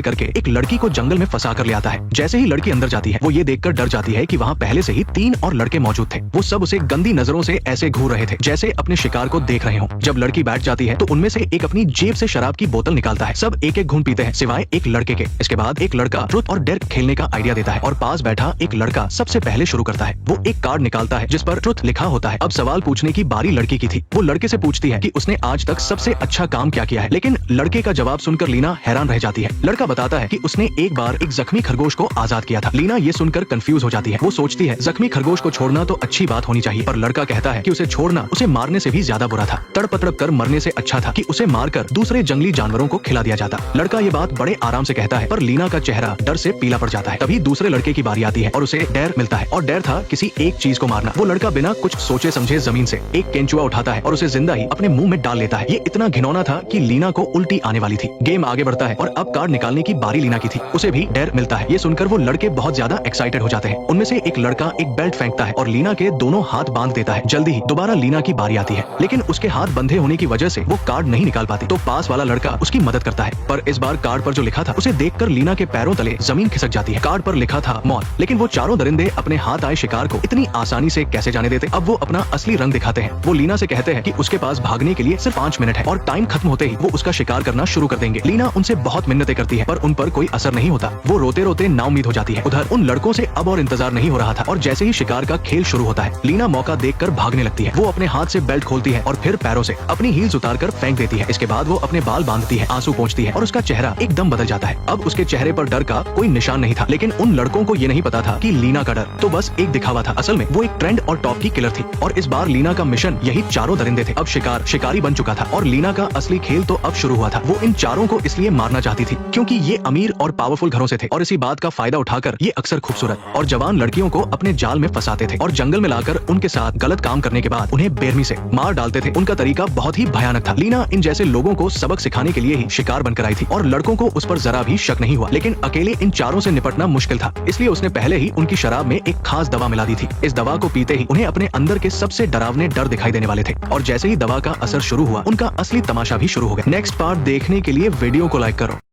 करके एक लड़की को जंगल में फंसा कर ले आता है। जैसे ही लड़की अंदर जाती है वो ये देखकर डर जाती है कि वहाँ पहले से ही 3 और लड़के मौजूद थे। वो सब उसे गंदी नजरों से ऐसे घूर रहे थे जैसे अपने शिकार को देख रहे हों। जब लड़की बैठ जाती है तो उनमें से एक अपनी जेब से शराब की बोतल निकालता है। सब एक एक घूंट पीते हैं सिवाय एक लड़के के। इसके बाद एक लड़का ट्रुथ और डेयर खेलने का आइडिया देता है और पास बैठा एक लड़का सबसे पहले शुरू करता है। वो एक कार्ड निकालता है जिस पर ट्रुथ लिखा होता है। अब सवाल पूछने की बारी लड़की की थी। वो लड़के से पूछती है कि उसने आज तक सबसे अच्छा काम क्या किया है, लेकिन लड़के का जवाब सुनकर लीना हैरान रह जाती है। लड़का बताता है कि उसने एक बार एक जख्मी खरगोश को आजाद किया था। लीना ये सुनकर कंफ्यूज हो जाती है। वो सोचती है जख्मी खरगोश को छोड़ना तो अच्छी बात होनी चाहिए, पर लड़का कहता है कि उसे छोड़ना उसे मारने से भी ज्यादा बुरा था। तड़प तड़प कर मरने से अच्छा था कि उसे मारकर दूसरे जंगली जानवरों को खिला दिया जाता। लड़का ये बात बड़े आराम से कहता है, पर लीना का चेहरा डर से पीला पड़ जाता है। तभी दूसरे लड़के की बारी आती है और उसे डेयर मिलता है और डेयर था किसी एक चीज को मारना। वो लड़का बिना कुछ सोचे समझे जमीन से एक केंचुआ उठाता है और उसे जिंदा ही अपने मुंह में डाल लेता है। ये इतना घिनौना था कि लीना को उल्टी आने वाली थी। गेम आगे बढ़ता है और अब कार्ड निकालने की बारी लीना की थी। उसे भी डेयर मिलता है। ये सुनकर वो लड़के बहुत ज्यादा एक्साइटेड हो जाते हैं। उनमें से एक लड़का एक बेल्ट फेंकता है और लीना के दोनों हाथ बांध देता है। जल्दी ही दोबारा लीना की बारी आती है, लेकिन उसके हाथ बंधे होने की वजह से वो कार्ड नहीं निकाल पाती। तो पास वाला लड़का उसकी मदद करता है, पर इस बार कार्ड पर जो लिखा था उसे देखकर लीना के पैरों तले जमीन खिसक जाती है। कार्ड पर लिखा था मौत, लेकिन वो चारों दरिंदे अपने हाथ आए शिकार को इतनी आसानी से कैसे जाने देते। अब वो अपना असली रंग दिखाते हैं। वो लीना से कहते हैं कि उसके पास भागने के लिए सिर्फ 5 मिनट है और टाइम खत्म होते ही वो उसका शिकार करना शुरू कर देंगे। लीना उनसे बहुत मिन्नतें करती है, पर उन पर कोई असर नहीं होता। वो रोते रोते नाउम्मीद हो जाती है। उधर उन लड़कों से अब और इंतजार नहीं हो रहा था और जैसे ही शिकार का खेल शुरू होता है लीना मौका देखकर भागने लगती है। वो अपने हाथ से बेल्ट खोलती है और फिर पैरों से अपनी हील्स उतारकर फेंक देती है। इसके बाद वो अपने बाल बांधती है, आंसू पोंछती है और उसका चेहरा एकदम बदल जाता है। अब उसके चेहरे पर डर का कोई निशान नहीं था, लेकिन उन लड़कों को ये नहीं पता था कि लीना का डर तो बस एक दिखावा था। असल में वो एक ट्रेंड और टॉप की किलर थी और इस बार लीना का मिशन यही चारों दरिंदे थे। अब शिकार शिकारी बन चुका था और लीना का असली खेल तो अब शुरू हुआ था। वो इन चारों को इसलिए मारना चाहती थी क्योंकि ये अमीर और पावरफुल घरों से थे और इसी बात का फायदा उठाकर ये अक्सर खूबसूरत और जवान लड़कियों को अपने जाल में फंसाते थे और जंगल में लाकर उनके साथ गलत काम करने के बाद उन्हें बेरहमी से मार डालते थे। उनका तरीका बहुत ही भयानक था। लीना इन जैसे लोगों को सबक सिखाने के लिए ही शिकार बनकर आई थी और लड़कों को उस पर जरा भी शक नहीं हुआ, लेकिन अकेले इन चारों से निपटना मुश्किल था। इसलिए उसने पहले ही उनकी शराब में एक खास दवा मिला दी थी। इस दवा को पीते ही उन्हें अपने अंदर के सबसे डरावने डर दिखाई देने वाले थे और जैसे ही दवा का असर शुरू हुआ उनका असली तमाशा भी शुरू हो गया। नेक्स्ट पार्ट देखने के लिए वीडियो को लाइक करो।